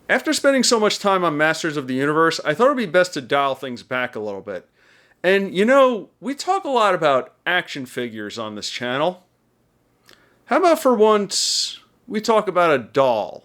After spending so much time on Masters of the Universe, I thought it would be best to dial things back a little bit. And you know, we talk a lot about action figures on this channel. How about for once, we talk about a doll?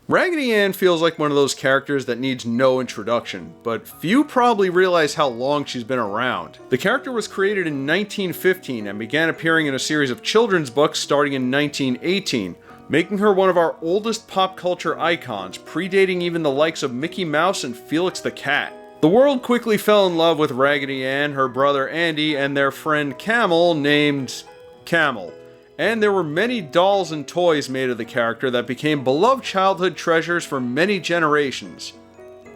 Raggedy Ann feels like one of those characters that needs no introduction, but few probably realize how long she's been around. The character was created in 1915 and began appearing in a series of children's books starting in 1918, making her one of our oldest pop culture icons, predating even the likes of Mickey Mouse and Felix the Cat. The world quickly fell in love with Raggedy Ann, her brother Andy, and their friend Camel named Camel. And there were many dolls and toys made of the character that became beloved childhood treasures for many generations.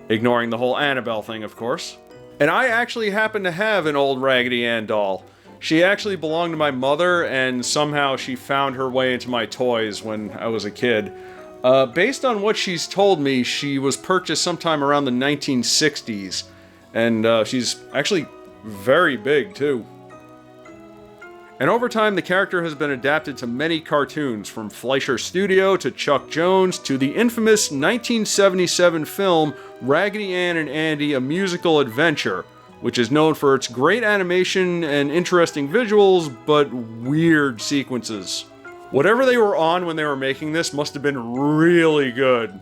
Ignoring the whole Annabelle thing, of course. And I actually happen to have an old Raggedy Ann doll. She actually belonged to my mother, and somehow she found her way into my toys when I was a kid. Based on what she's told me, she was purchased sometime around the 1960s. And she's actually very big, too. And over time, the character has been adapted to many cartoons, from Fleischer Studio to Chuck Jones to the infamous 1977 film Raggedy Ann and Andy: A Musical Adventure, which is known for its great animation and interesting visuals, but weird sequences. Whatever they were on when they were making this must have been really good.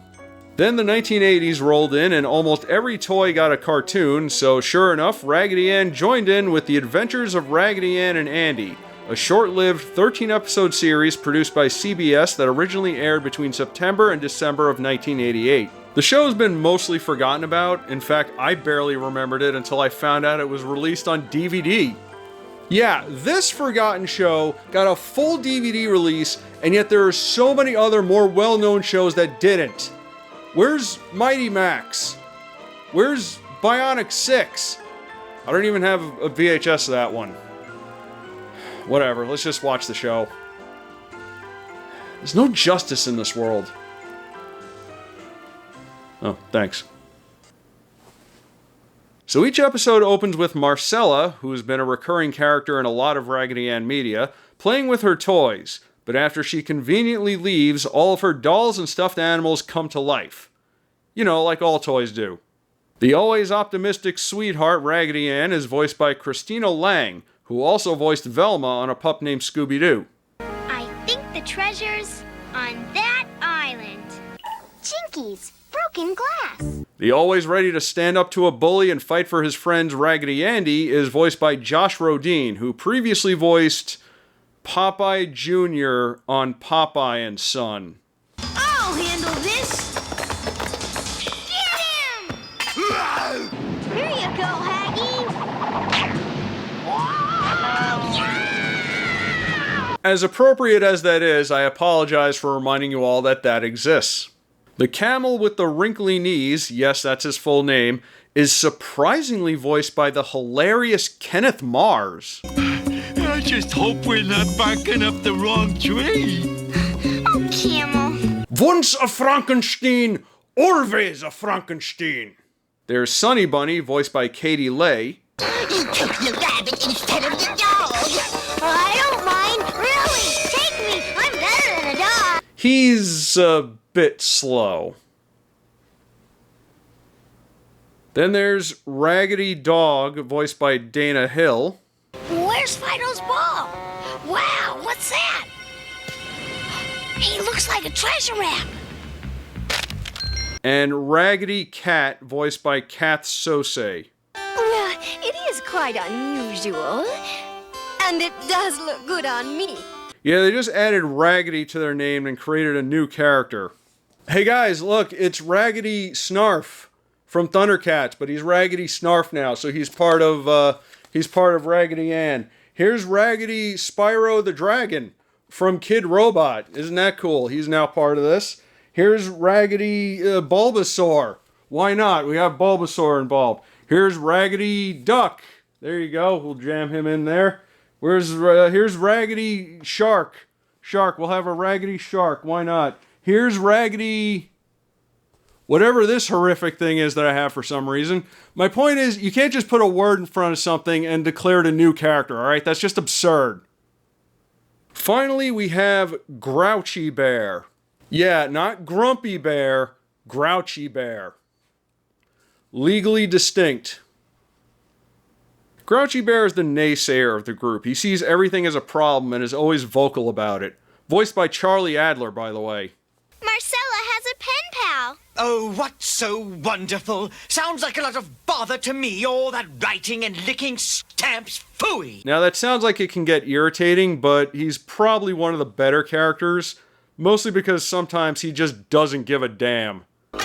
Then the 1980s rolled in and almost every toy got a cartoon, so sure enough, Raggedy Ann joined in with The Adventures of Raggedy Ann and Andy, a short-lived 13-episode series produced by CBS that originally aired between September and December of 1988. The show has been mostly forgotten about. In fact, I barely remembered it until I found out it was released on DVD. Yeah, this forgotten show got a full DVD release, and yet there are so many other more well-known shows that didn't. Where's Mighty Max? Where's Bionic 6? I don't even have a VHS of that one. Whatever, let's just watch the show. There's no justice in this world. Oh, thanks. So each episode opens with Marcella, who has been a recurring character in a lot of Raggedy Ann media, playing with her toys, but after she conveniently leaves, all of her dolls and stuffed animals come to life. You know, like all toys do. The always optimistic sweetheart Raggedy Ann is voiced by Christina Lang, who also voiced Velma on a pup named Scooby-Doo. I think the treasure's on that island. Jinkies, broken glass. The always ready to stand up to a bully and fight for his friends Raggedy Andy is voiced by Josh Rodin, who previously voiced Popeye Jr. on Popeye and Son. I'll handle this. Get him! Here you go, Haggy. As appropriate as that is, I apologize for reminding you all that that exists. The camel with the wrinkly knees, yes, that's his full name, is surprisingly voiced by the hilarious Kenneth Mars. I just hope we're not barking up the wrong tree. Oh, Camel. Once a Frankenstein, always a Frankenstein. There's Sunny Bunny, voiced by Katie Leigh. You took the rabbit instead of the dog. I don't mind. Really, take me. I'm better than a dog. He's a bit slow. Then there's Raggedy Dog, voiced by Dana Hill. Where's Fido's ball? Wow, what's that? He looks like a treasure map. And Raggedy Cat, voiced by Kath Sose. It is quite unusual, and it does look good on me. Yeah, they just added Raggedy to their name and created a new character. Hey guys, look, it's Raggedy Snarf from Thundercats, but he's Raggedy Snarf now, so he's part of Raggedy Ann. Here's Raggedy Spyro the Dragon from Kid Robot. Isn't that cool? He's now part of this. Here's Raggedy Bulbasaur. Why not? We have Bulbasaur involved. Here's Raggedy Duck. There you go. We'll jam him in there. Here's Raggedy Shark. We'll have a Raggedy Shark. Why not? Here's Raggedy... whatever this horrific thing is that I have for some reason. My point is, you can't just put a word in front of something and declare it a new character, alright? That's just absurd. Finally, we have Grouchy Bear. Yeah, not Grumpy Bear, Grouchy Bear. Legally distinct. Grouchy Bear is the naysayer of the group. He sees everything as a problem and is always vocal about it. Voiced by Charlie Adler, by the way. Marcella has a pen pal. Oh, what's so wonderful? Sounds like a lot of bother to me, all that writing and licking stamps, phooey! Now that sounds like it can get irritating, but he's probably one of the better characters, mostly because sometimes he just doesn't give a damn. A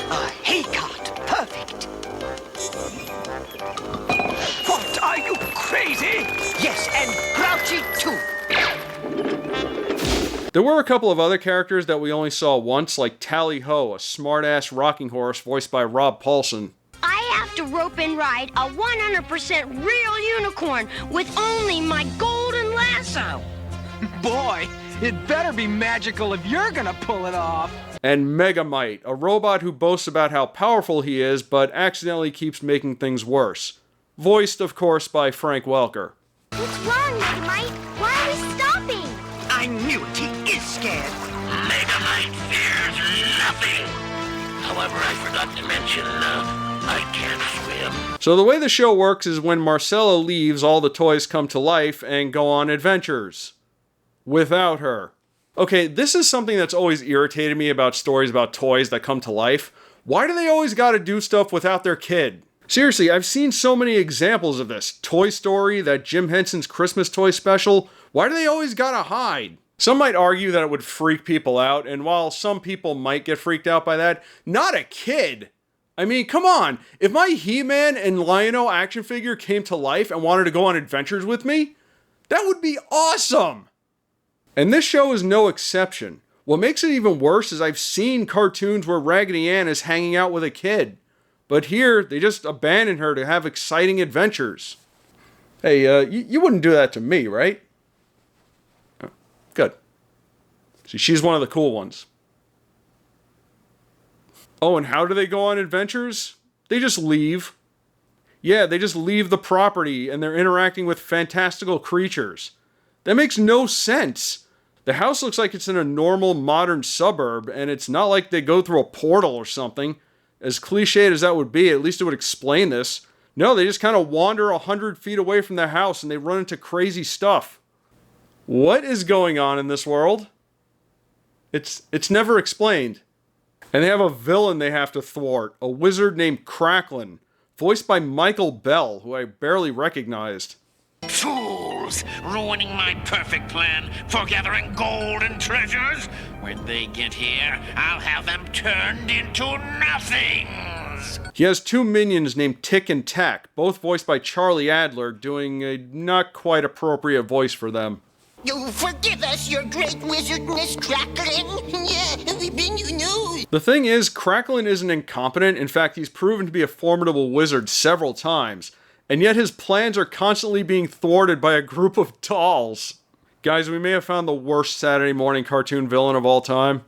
haycart, perfect! What, are you crazy? Yes, and grouchy too! There were a couple of other characters that we only saw once, like Tally Ho, a smart-ass rocking horse voiced by Rob Paulson. I have to rope and ride a 100% real unicorn with only my golden lasso. Boy, it better be magical if you're gonna pull it off. And Megamite, a robot who boasts about how powerful he is, but accidentally keeps making things worse. Voiced, of course, by Frank Welker. What's wrong, Megamite? Why are we stopping? I knew it, he is scared. Megamite fears nothing. However, I forgot to mention, I can't swim. So the way the show works is when Marcella leaves, all the toys come to life and go on adventures. Without her. Okay, this is something that's always irritated me about stories about toys that come to life. Why do they always gotta do stuff without their kid? Seriously, I've seen so many examples of this. Toy Story, that Jim Henson's Christmas toy special. Why do they always gotta hide? Some might argue that it would freak people out, and while some people might get freaked out by that, not a kid! I mean, come on! If my He-Man and Lion-O action figure came to life and wanted to go on adventures with me, that would be awesome! And this show is no exception. What makes it even worse is I've seen cartoons where Raggedy Ann is hanging out with a kid. But here, they just abandon her to have exciting adventures. Hey, you wouldn't do that to me, right? Oh, good. See, she's one of the cool ones. Oh, and how do they go on adventures? They just leave. Yeah, they just leave the property and they're interacting with fantastical creatures. That makes no sense. The house looks like it's in a normal modern suburb, and it's not like they go through a portal or something. As cliched as that would be, at least it would explain this. No, they just kind of wander 100 feet away from their house and they run into crazy stuff. What is going on in this world? It's never explained. And they have a villain they have to thwart, a wizard named Cracklin, voiced by Michael Bell, who I barely recognized. Fools, ruining my perfect plan for gathering gold and treasures. When they get here, I'll have them turned into nothings. He has two minions named Tick and Tack, both voiced by Charlie Adler, doing a not quite appropriate voice for them. You forgive us, your great wizardness, Cracklin. Yeah, we've been you know. The thing is, Cracklin isn't incompetent. In fact, he's proven to be a formidable wizard several times. And yet his plans are constantly being thwarted by a group of dolls. Guys, we may have found the worst Saturday morning cartoon villain of all time.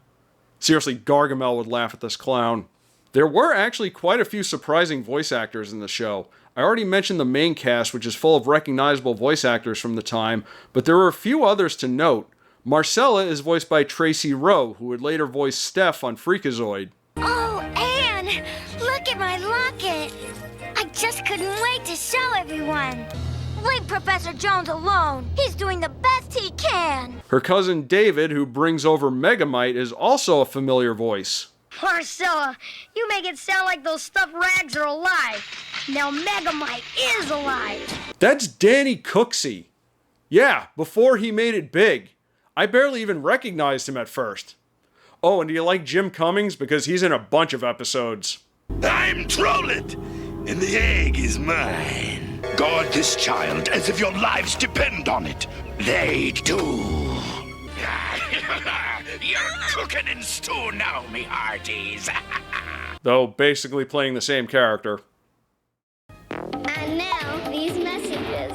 Seriously, Gargamel would laugh at this clown. There were actually quite a few surprising voice actors in the show. I already mentioned the main cast, which is full of recognizable voice actors from the time, but there were a few others to note. Marcella is voiced by Tracy Rowe, who would later voice Steph on Freakazoid. Oh, Anne! Look at my locket! I just couldn't wait to show everyone. Leave Professor Jones alone. He's doing the best he can. Her cousin David, who brings over Megamite, is also a familiar voice. Marcella, you make it sound like those stuffed rags are alive. Now Megamite is alive. That's Danny Cooksey. Yeah, before he made it big. I barely even recognized him at first. Oh, and do you like Jim Cummings? Because he's in a bunch of episodes. I'm Trollet, and the egg is mine. Guard this child as if your lives depend on it. They do. You're cooking in stew now, me hearties. Though basically playing the same character. And now, these messages.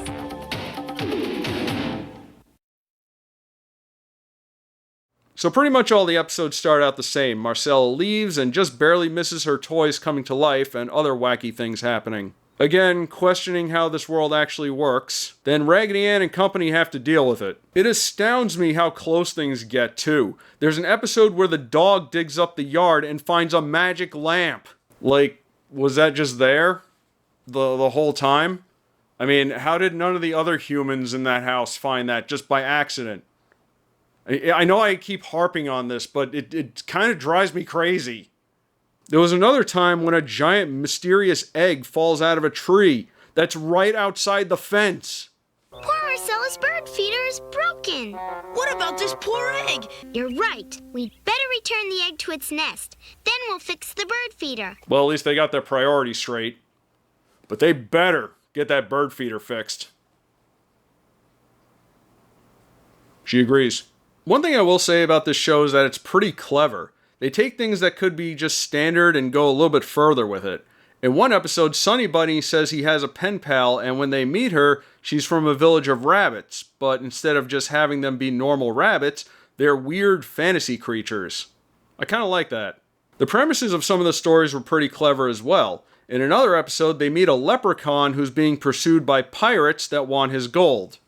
So pretty much all the episodes start out the same. Marcella leaves and just barely misses her toys coming to life and other wacky things happening. Again, questioning how this world actually works. Then Raggedy Ann and company have to deal with it. It astounds me how close things get, too. There's an episode where the dog digs up the yard and finds a magic lamp. Like, was that just there? The whole time? I mean, how did none of the other humans in that house find that just by accident? I know I keep harping on this, but it kind of drives me crazy. There was another time when a giant mysterious egg falls out of a tree that's right outside the fence. Poor Marcella's bird feeder is broken. What about this poor egg? You're right. We'd better return the egg to its nest. Then we'll fix the bird feeder. Well, at least they got their priorities straight. But they better get that bird feeder fixed. She agrees. One thing I will say about this show is that it's pretty clever. They take things that could be just standard and go a little bit further with it. In one episode, Sunny Bunny says he has a pen pal, and when they meet her, she's from a village of rabbits. But instead of just having them be normal rabbits, they're weird fantasy creatures. I kind of like that. The premises of some of the stories were pretty clever as well. In another episode, they meet a leprechaun who's being pursued by pirates that want his gold.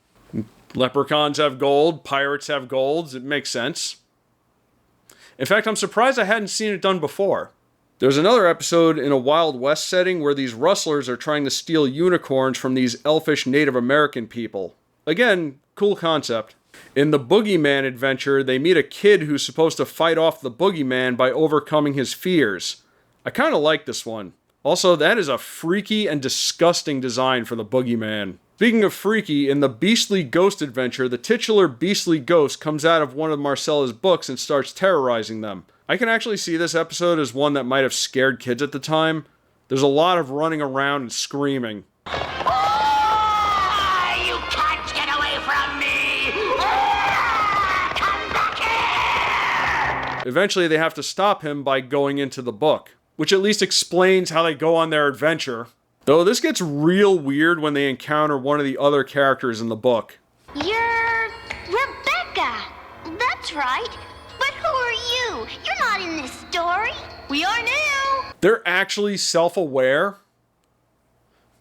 Leprechauns have gold, pirates have golds, it makes sense. In fact, I'm surprised I hadn't seen it done before. There's another episode in a Wild West setting where these rustlers are trying to steal unicorns from these elfish Native American people. Again, cool concept. In the Boogeyman adventure, they meet a kid who's supposed to fight off the Boogeyman by overcoming his fears. I kind of like this one. Also, that is a freaky and disgusting design for the Boogeyman. Speaking of freaky, in the Beastly Ghost adventure, the titular Beastly Ghost comes out of one of Marcella's books and starts terrorizing them. I can actually see this episode as one that might have scared kids at the time. There's a lot of running around and screaming. You can't get away from me! Come back here! Eventually, they have to stop him by going into the book, which at least explains how they go on their adventure. Though this gets real weird when they encounter one of the other characters in the book. You're Rebecca. That's right. But who are you? You're not in this story. We are now. They're actually self-aware?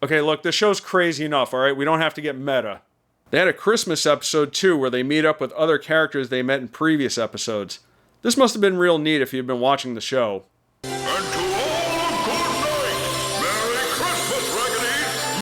Okay, look, this show's crazy enough, alright? We don't have to get meta. They had a Christmas episode, too, where they meet up with other characters they met in previous episodes. This must have been real neat if you've been watching the show.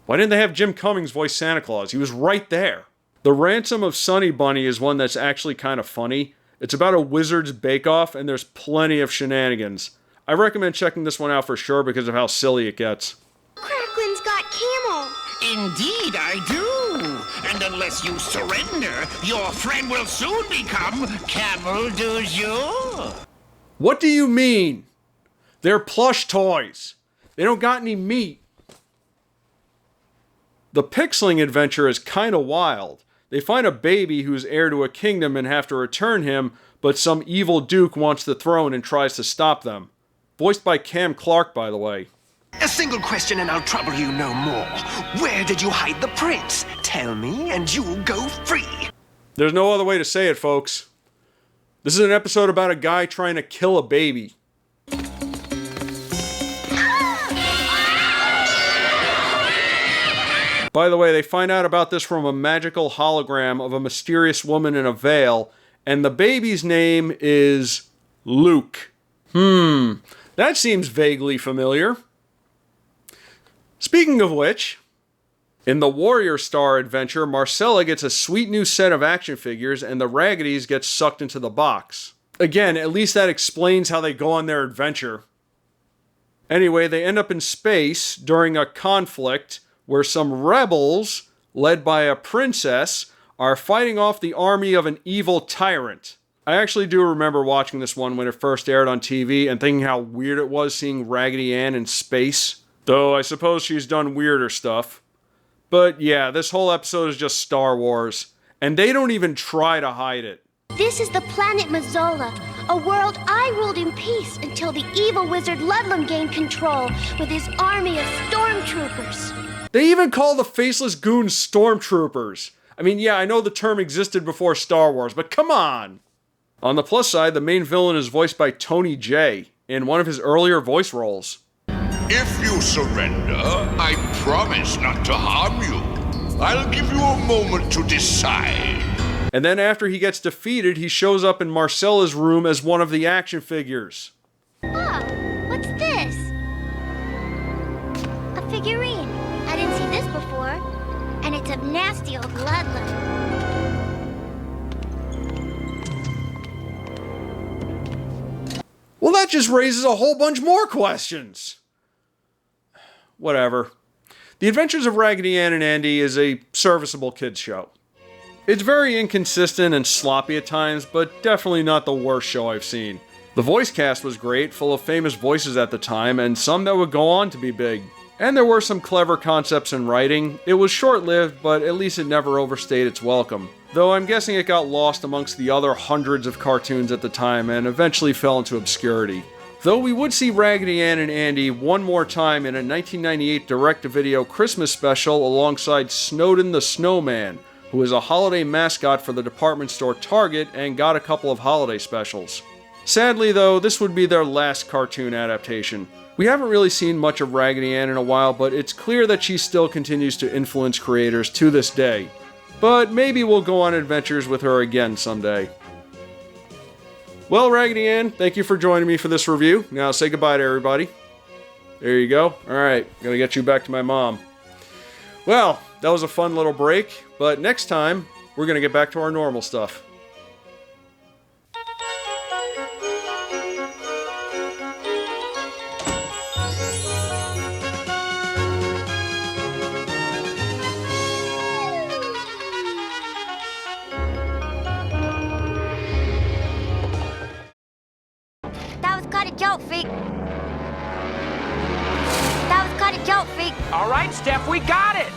Why didn't they have Jim Cummings voice Santa Claus? He was right there. The Ransom of Sunny Bunny is one that's actually kind of funny. It's about a wizard's bake-off, and there's plenty of shenanigans. I recommend checking this one out for sure because of how silly it gets. Cracklin's got camel. Indeed I do. And unless you surrender, your friend will soon become Camel du Jour. What do you mean? They're plush toys. They don't got any meat. The Pixling adventure is kinda wild. They find a baby who's heir to a kingdom and have to return him, but some evil duke wants the throne and tries to stop them. Voiced by Cam Clark, by the way. A single question and I'll trouble you no more. Where did you hide the prince? Tell me and you'll go free. There's no other way to say it, folks. This is an episode about a guy trying to kill a baby. By the way, they find out about this from a magical hologram of a mysterious woman in a veil, and the baby's name is Luke. That seems vaguely familiar. Speaking of which, in the Warrior Star adventure, Marcella gets a sweet new set of action figures, and the Raggedys get sucked into the box. Again, at least that explains how they go on their adventure. Anyway, they end up in space during a conflict where some rebels, led by a princess, are fighting off the army of an evil tyrant. I actually do remember watching this one when it first aired on TV and thinking how weird it was seeing Raggedy Ann in space. Though I suppose she's done weirder stuff. But yeah, this whole episode is just Star Wars. And they don't even try to hide it. This is the planet Mazzola, a world I ruled in peace until the evil wizard Ludlum gained control with his army of stormtroopers. They even call the faceless goons stormtroopers. I mean, yeah, I know the term existed before Star Wars, but come on! On the plus side, the main villain is voiced by Tony Jay in one of his earlier voice roles. If you surrender, I promise not to harm you. I'll give you a moment to decide. And then after he gets defeated, he shows up in Marcella's room as one of the action figures. Oh, what's this? A figurine. I didn't see this before. And it's of nasty old Ludlow. Well, that just raises a whole bunch more questions. Whatever. The Adventures of Raggedy Ann and Andy is a serviceable kids show. It's very inconsistent and sloppy at times, but definitely not the worst show I've seen. The voice cast was great, full of famous voices at the time, and some that would go on to be big. And there were some clever concepts in writing. It was short-lived, but at least it never overstayed its welcome. Though I'm guessing it got lost amongst the other hundreds of cartoons at the time and eventually fell into obscurity. Though we would see Raggedy Ann and Andy one more time in a 1998 direct-to-video Christmas special alongside Snowden the Snowman, who is a holiday mascot for the department store Target and got a couple of holiday specials. Sadly though, this would be their last cartoon adaptation. We haven't really seen much of Raggedy Ann in a while, but it's clear that she still continues to influence creators to this day. But maybe we'll go on adventures with her again someday. Well, Raggedy Ann, thank you for joining me for this review. Now say goodbye to everybody. There you go. Alright, gonna get you back to my mom. Well, that was a fun little break, but next time, we're gonna get back to our normal stuff. That was quite a joke, Freak. That was quite a joke, Freak. All right, Steph, we got it.